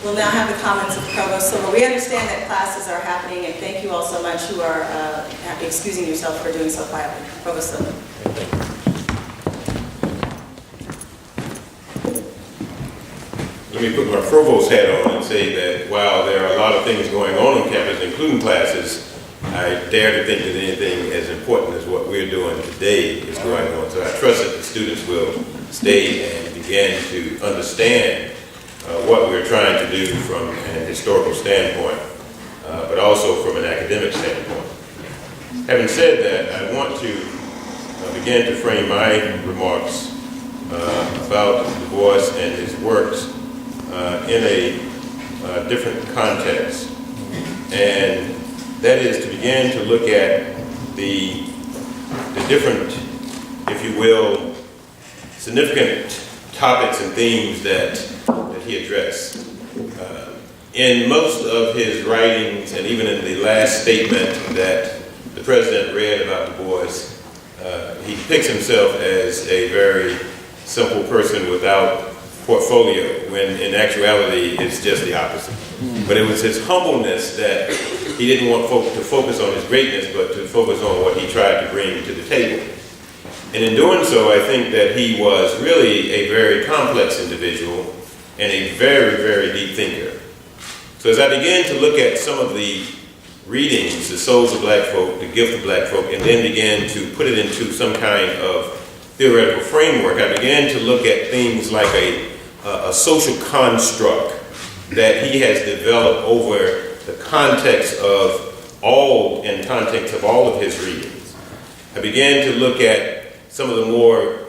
We'll now have the comments of Provost Silver. We understand that classes are happening, and thank you all so much who are excusing yourself for doing so quietly. Provost Silver. Let me put my provost hat on and say that while there are a lot of things going on campus, including classes, I dare to think that anything as important as what we're doing today is going on. So I trust that the students will stay and begin to understand what we're trying to do from an historical standpoint, but also from an academic standpoint. Having said that, I want to begin to frame my remarks about Du Bois and his works in a different context, and that is to begin to look at the different, if you will, significant topics and themes that he addressed. In most of his writings, and even in the last statement that the president read about Du Bois, he depicts himself as a very simple person without portfolio, when in actuality it's just the opposite. But it was his humbleness that he didn't want folk to focus on his greatness, but to focus on what he tried to bring to the table. And in doing so, I think that he was really a very complex individual and a very, very deep thinker. So as I began to look at some of the readings, The Souls of Black Folk, The Gift of Black Folk, and then began to put it into some kind of theoretical framework, I began to look at things like a social construct that he has developed over the context of all of his readings. I began to look at some of the more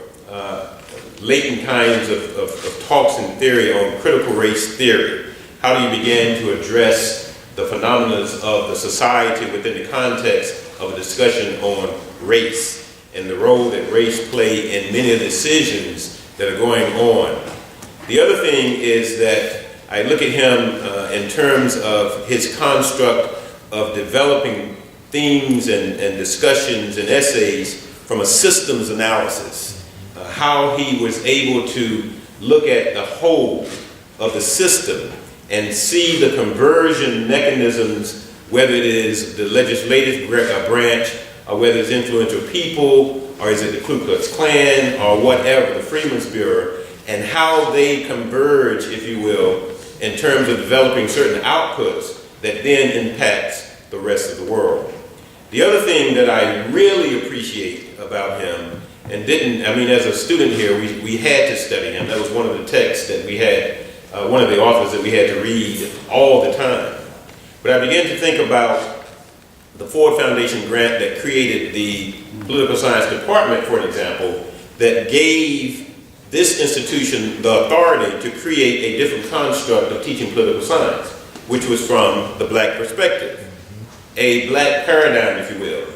latent kinds of talks and theory on critical race theory. How do you begin to address the phenomena of the society within the context of a discussion on race and the role that race play in many of the decisions that are going on? The other thing is that I look at him in terms of his construct of developing themes and discussions and essays from a systems analysis. How he was able to look at the whole of the system and see the conversion mechanisms, whether it is the legislative branch, or whether it's influential people, or is it the Ku Klux Klan, or whatever, the Freedmen's Bureau, and how they converge, if you will, in terms of developing certain outputs that then impacts the rest of the world. The other thing that I really appreciate about him, and as a student here, we had to study him. That was one of the texts that we had, one of the authors that we had to read all the time. But I began to think about the Ford Foundation grant that created the political science department, for example, that gave this institution the authority to create a different construct of teaching political science, which was from the black perspective, a black paradigm, if you will.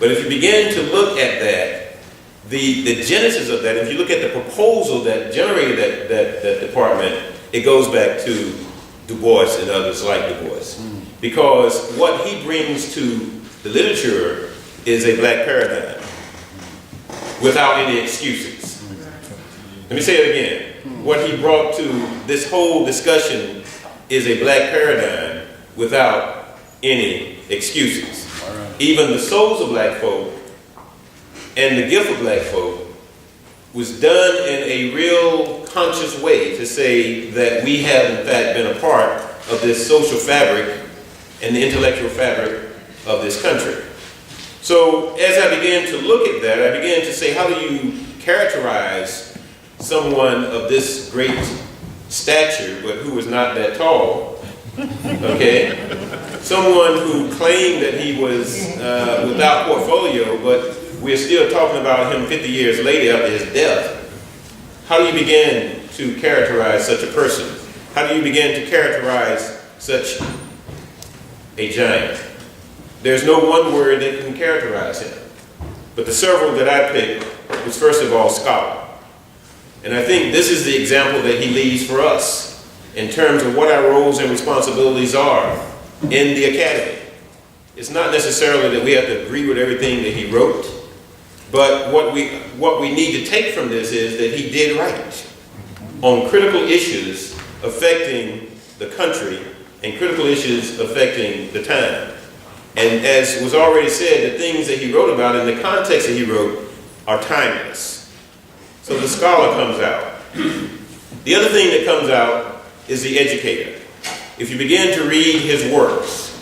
But if you begin to look at that, the genesis of that, if you look at the proposal that generated that department, it goes back to Du Bois and others like Du Bois. Because what he brings to the literature is a black paradigm without any excuses. Let me say it again. What he brought to this whole discussion is a black paradigm without any excuses. Even The Souls of Black Folk and The Gift of Black Folk was done in a real conscious way to say that we have in fact been a part of this social fabric and the intellectual fabric of this country. So as I began to look at that, I began to say, how do you characterize someone of this great stature, but who was not that tall, okay? Someone who claimed that he was without portfolio, but we're still talking about him 50 years later after his death. How do you begin to characterize such a person? How do you begin to characterize such a giant? There's no one word that can characterize him. But the several that I picked was, first of all, scholar. And I think this is the example that he leaves for us in terms of what our roles and responsibilities are in the academy. It's not necessarily that we have to agree with everything that he wrote, but what we need to take from this is that he did write on critical issues affecting the country, and critical issues affecting the time. And as was already said, the things that he wrote about in the context that he wrote are timeless. So the scholar comes out. The other thing that comes out is the educator. If you begin to read his works,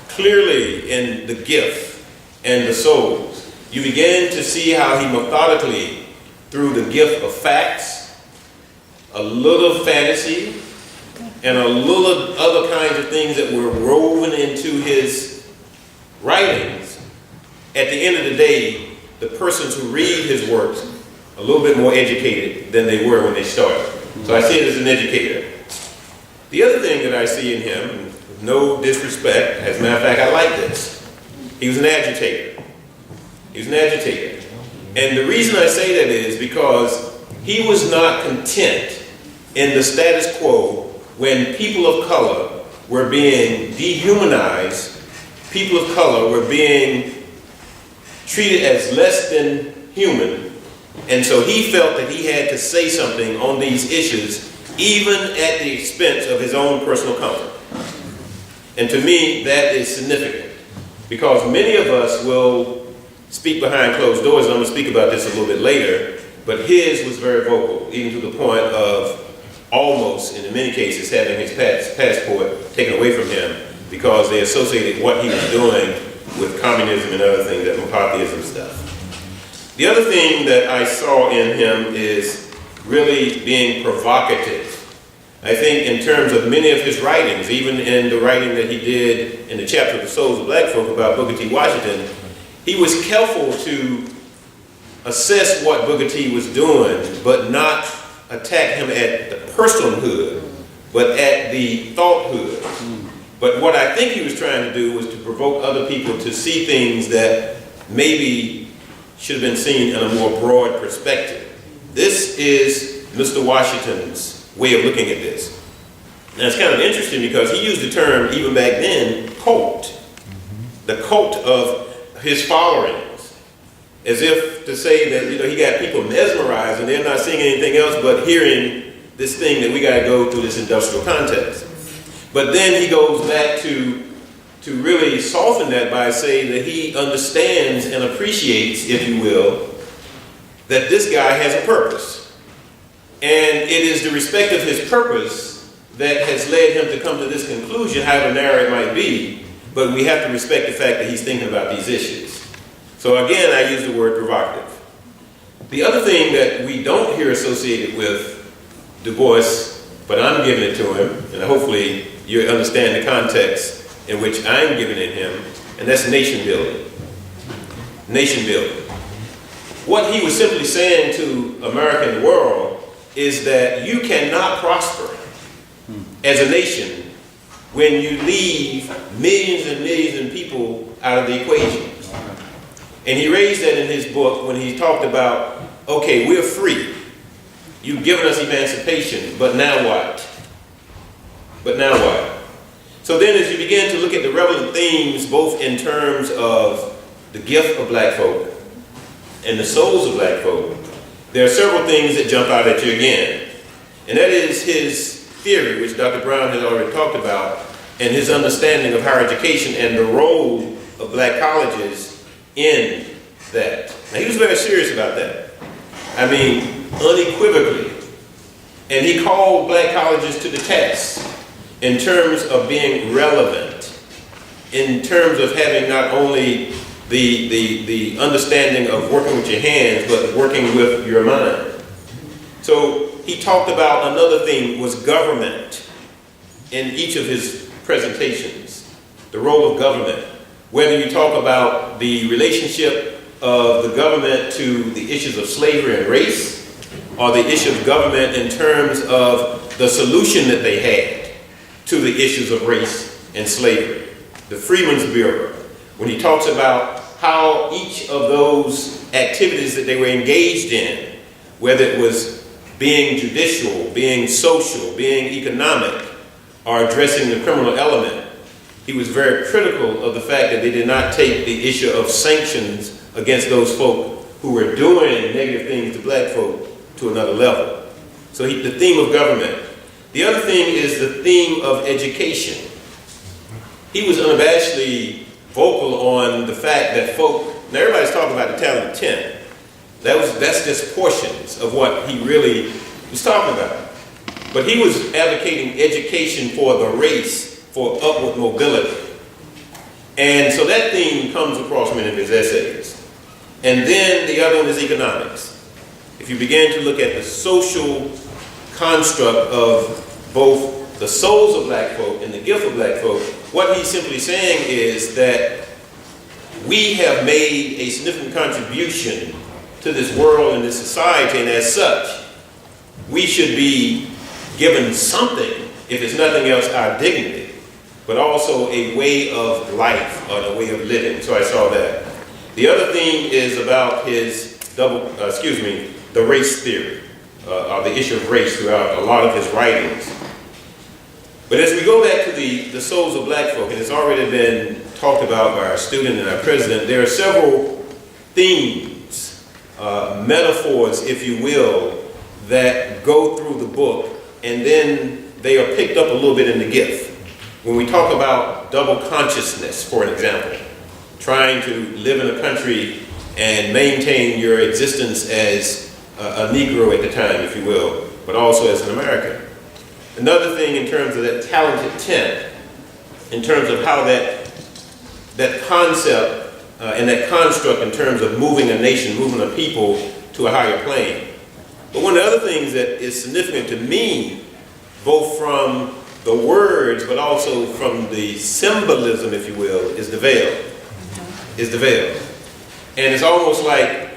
clearly in the gift and the souls, you begin to see how he methodically, through the gift of facts, a little fantasy, and a little other kinds of things that were woven into his writings, at the end of the day, the persons who read his works are a little bit more educated than they were when they started. So I see it as an educator. The other thing that I see in him, with no disrespect, as a matter of fact, I like this. He was an agitator. He was an agitator. And the reason I say that is because he was not content in the status quo when people of color were being dehumanized, people of color were being treated as less than human, and so he felt that he had to say something on these issues, even at the expense of his own personal comfort. And to me, that is significant, because many of us will speak behind closed doors, and I'm going to speak about this a little bit later, but his was very vocal, even to the point of almost, in many cases, having his passport taken away from him because they associated what he was doing with communism and other things, that McCarthyism stuff. The other thing that I saw in him is really being provocative. I think in terms of many of his writings, even in the writing that he did in the chapter of The Souls of Black Folk about Booker T. Washington, he was careful to assess what Booker T. was doing, but not attack him at the personhood, but at the thoughthood. But what I think he was trying to do was to provoke other people to see things that maybe should have been seen in a more broad perspective. This is Mr. Washington's way of looking at this. And it's kind of interesting because he used the term, even back then, cult. The cult of his followings. As if to say that, he got people mesmerized and they're not seeing anything else but hearing this thing that we got to go through this industrial context. But then he goes back to really soften that by saying that he understands and appreciates, if you will, that this guy has a purpose. And it is the respect of his purpose that has led him to come to this conclusion, however narrow it might be, but we have to respect the fact that he's thinking about these issues. So again, I use the word provocative. The other thing that we don't hear associated with Du Bois, but I'm giving it to him, and hopefully you understand the context in which I'm giving it him, and that's nation building. Nation building. What he was simply saying to America and the world is that you cannot prosper as a nation when you leave millions and millions of people out of the equation. And he raised that in his book when he talked about, okay, we're free. You've given us emancipation, but now what? But now what? So then as you begin to look at the relevant themes, both in terms of the gift of black folk and the souls of black folk, there are several things that jump out at you again. And that is his theory, which Dr. Brown has already talked about, and his understanding of higher education and the role of black colleges in that. Now, he was very serious about that. I mean, unequivocally. And he called black colleges to the task in terms of being relevant, in terms of having not only the understanding of working with your hands, but working with your mind. So he talked about another thing was government in each of his presentations, the role of government. Whether you talk about the relationship of the government to the issues of slavery and race, or the issue of government in terms of the solution that they had to the issues of race and slavery. The Freedmen's Bureau, when he talks about how each of those activities that they were engaged in, whether it was being judicial, being social, being economic, or addressing the criminal element, he was very critical of the fact that they did not take the issue of sanctions against those folk who were doing negative things to black folk to another level. So the theme of government. The other thing is the theme of education. He was unabashedly vocal on the fact that now everybody's talking about the talented 10. That's just portions of what he really was talking about. But he was advocating education for the race, for upward mobility. And so that theme comes across many of his essays. And then the other one is economics. If you begin to look at the social construct of both the souls of black folk and the gift of black folk, what he's simply saying is that we have made a significant contribution to this world and this society, and as such, we should be given something, if it's nothing else, our dignity, but also a way of life or a way of living. So I saw that. The other thing is about his the race theory, or the issue of race throughout a lot of his writings. But as we go back to the souls of black folk, and it's already been talked about by our student and our president, there are several themes, metaphors, if you will, that go through the book, and then they are picked up a little bit in the gift. When we talk about double consciousness, for an example, trying to live in a country and maintain your existence as a Negro at the time, if you will, but also as an American. Another thing in terms of that talented 10, in terms of how that concept and that construct in terms of moving a nation, moving a people to a higher plane. But one of the other things that is significant to me, both from the words, but also from the symbolism, if you will, is the veil. Is the veil. And it's almost like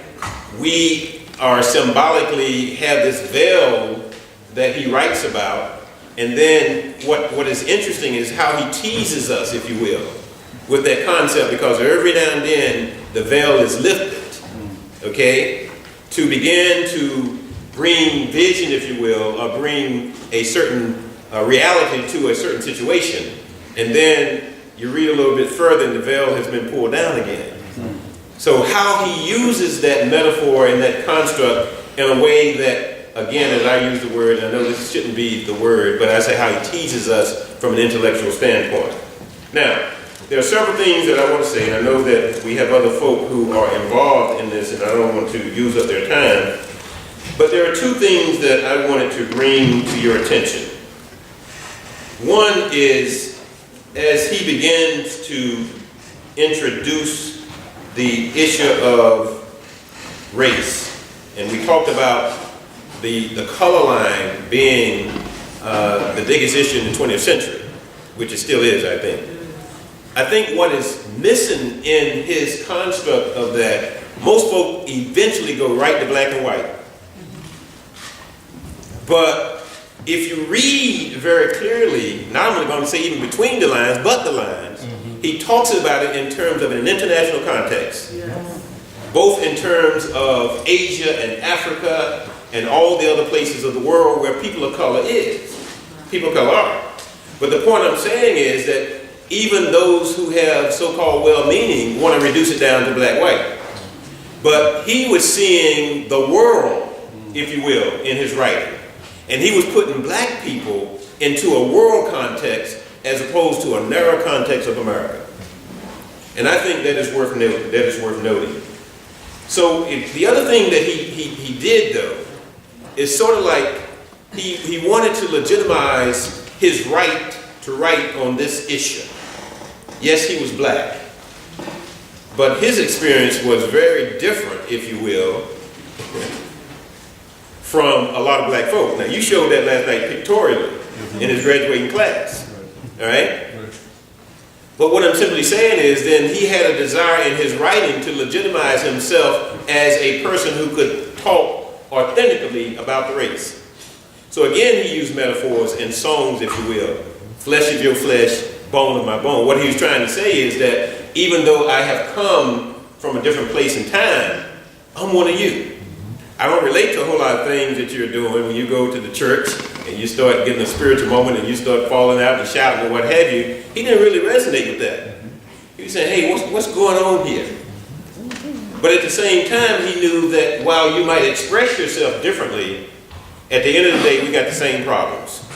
we are symbolically have this veil that he writes about, and then what is interesting is how he teases us, if you will, with that concept, because every now and then the veil is lifted, okay, to begin to bring vision, if you will, or bring a certain reality to a certain situation, and then you read a little bit further and the veil has been pulled down again. So how he uses that metaphor and that construct in a way that, again, as I use the word, and I know this shouldn't be the word, but I say how he teases us from an intellectual standpoint. Now, there are several things that I want to say, and I know that we have other folk who are involved in this, and I don't want to use up their time, but there are two things that I wanted to bring to your attention. One is, as he begins to introduce the issue of race, and we talked about the color line being the biggest issue in the 20th century, which it still is, I think. I think what is missing in his construct of that, most folk eventually go right to black and white. But if you read very clearly, not only going to say even between the lines, but the lines, he talks about it in terms of an international context. Yes. Both in terms of Asia and Africa and all the other places of the world where people of color people of color are. But the point I'm saying is that even those who have so-called well-meaning want to reduce it down to black-white. But he was seeing the world, if you will, in his writing. And he was putting black people into a world context as opposed to a narrow context of America. And I think that is worth noting. So the other thing that he did, though, is sort of like he wanted to legitimize his right to write on this issue. Yes, he was black, but his experience was very different, if you will, from a lot of black folk. Now, you showed that last night pictorially in his graduating class. All right? But what I'm simply saying is then he had a desire in his writing to legitimize himself as a person who could talk authentically about the race. So again, he used metaphors and songs, if you will. Flesh of your flesh, bone of my bone. What he was trying to say is that even though I have come from a different place and time, I'm one of you. I don't relate to a whole lot of things that you're doing when you go to the church and you start getting a spiritual moment and you start falling out and shouting and what have you. He didn't really resonate with that. He was saying, hey, what's going on here? But at the same time, he knew that while you might express yourself differently, at the end of the day, we got the same problems.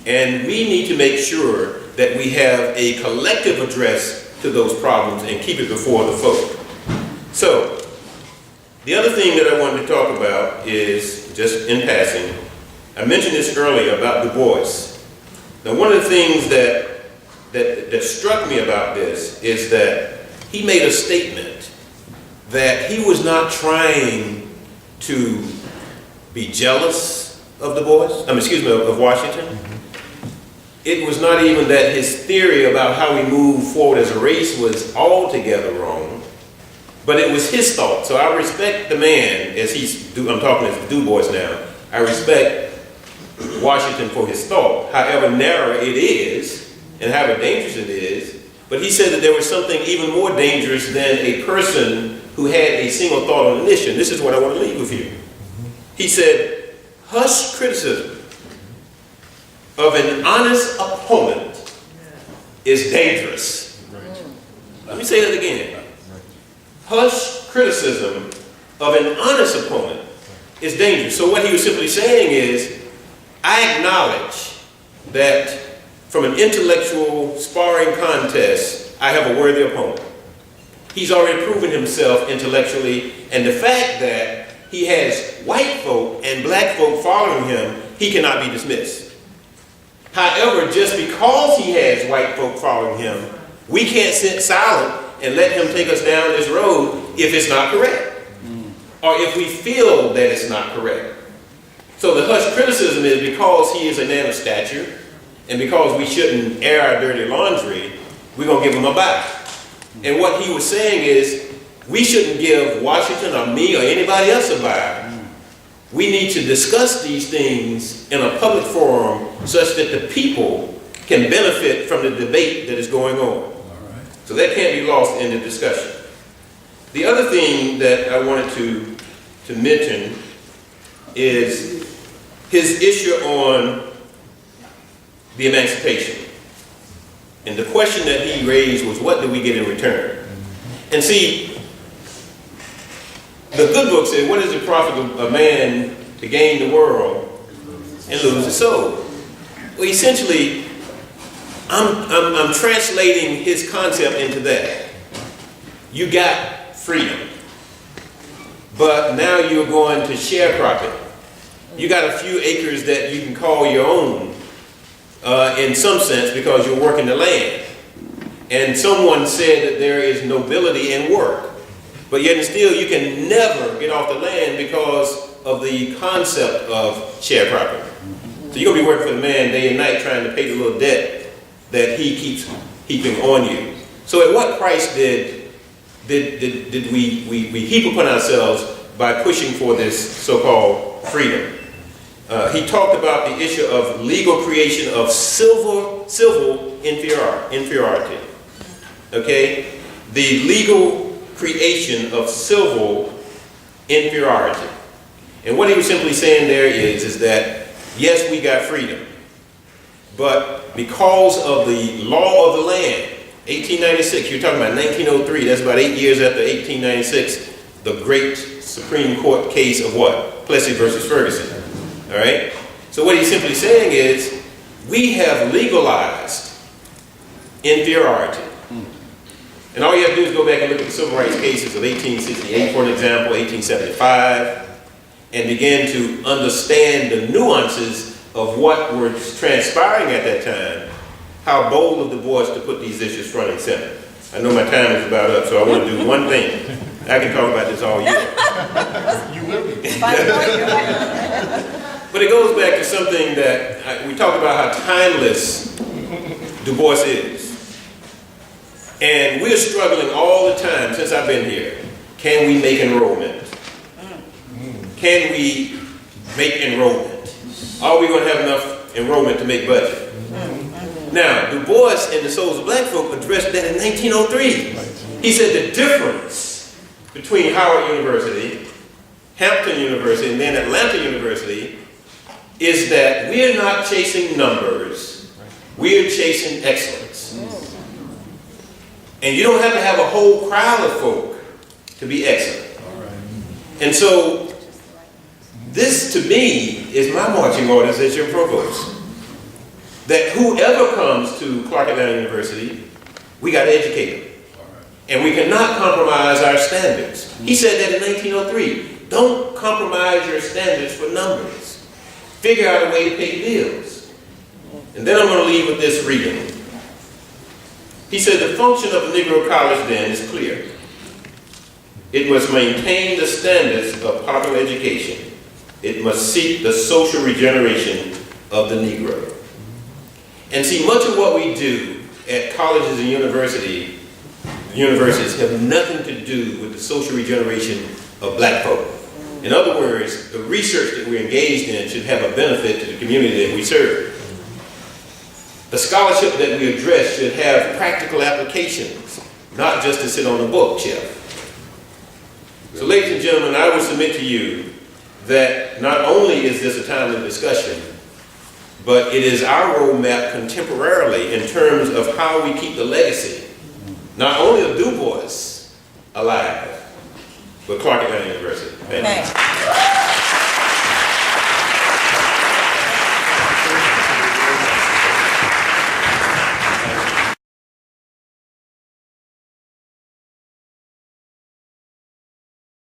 And we need to make sure that we have a collective address to those problems and keep it before the folk. So, the other thing that I wanted to talk about is, just in passing, I mentioned this earlier about Du Bois. Now, one of the things that struck me about this is that he made a statement that he was not trying to be jealous of Du Bois, of Washington. It was not even that his theory about how we move forward as a race was altogether wrong, but it was his thought. So I respect the man, I'm talking as Du Bois now, I respect Washington for his thought, however narrow it is, and however dangerous it is. But he said that there was something even more dangerous than a person who had a single thought on an issue. And this is what I want to leave with you. He said, hush criticism of an honest opponent is dangerous. Let me say that again. Hush criticism of an honest opponent is dangerous. So what he was simply saying is, I acknowledge that from an intellectual sparring contest, I have a worthy opponent. He's already proven himself intellectually, and the fact that he has white folk and black folk following him, he cannot be dismissed. However, just because he has white folk following him, we can't sit silent and let him take us down this road if it's not correct, or if we feel that it's not correct. So the hush criticism is because he is a man of stature, and because we shouldn't air our dirty laundry, we're going to give him a bye. And what he was saying is, we shouldn't give Washington or me or anybody else a bye. We need to discuss these things in a public forum such that the people can benefit from the debate that is going on. So that can't be lost in the discussion. The other thing that I wanted to mention is his issue on the emancipation. And the question that he raised was, what do we get in return? And see, the good book said, what is the profit of a man to gain the world and lose his soul? Well, essentially, I'm translating his concept into that. You got freedom, but now you're going to sharecrop it. You got a few acres that you can call your own, in some sense, because you're working the land. And someone said that there is nobility in work, but yet and still you can never get off the land because of the concept of sharecropping. So you're going to be working for the man day and night trying to pay the little debt that he keeps heaping on you. So at what price did we heap upon ourselves by pushing for this so-called freedom? He talked about the issue of legal creation of civil inferiority. Okay? The legal creation of civil inferiority. And what he was simply saying there is that, yes, we got freedom, but because of the law of the land, 1896, you're talking about 1903, that's about 8 years after 1896, the great Supreme Court case of what? Plessy versus Ferguson. All right? So what he's simply saying is, we have legalized inferiority. And all you have to do is go back and look at the civil rights cases of 1868, for an example, 1875, and begin to understand the nuances of what was transpiring at that time. How bold of Du Bois to put these issues front and center. I know my time is about up, so I want to do one thing. I can talk about this all year. You will be. But it goes back to something that we talk about how timeless Du Bois is. And we're struggling all the time since I've been here. Can we make enrollment? Can we make enrollment? Are we going to have enough enrollment to make budget? Now, Du Bois and the Souls of Black Folk addressed that in 1903. He said the difference between Howard University, Hampton University, and then Atlanta University is that we're not chasing numbers, we're chasing excellence. And you don't have to have a whole crowd of folk to be excellent. And so, this to me is my marching orders as your provost. that whoever comes to Clark Atlanta University, we got to educate them. And we cannot compromise our standards. He said that in 1903. Don't compromise your standards for numbers. Figure out a way to pay bills. And then I'm going to leave with this reading. He said the function of a Negro college then is clear. It must maintain the standards of popular education. It must seek the social regeneration of the Negro. And see, much of what we do at colleges and universities have nothing to do with the social regeneration of black folk. In other words, the research that we're engaged in should have a benefit to the community that we serve. The scholarship that we address should have practical applications, not just to sit on a bookshelf. So ladies and gentlemen, I will submit to you that not only is this a timely discussion, but it is our roadmap contemporarily in terms of how we keep the legacy, not only of Du Bois alive, but Clark Atlanta University. Thank you.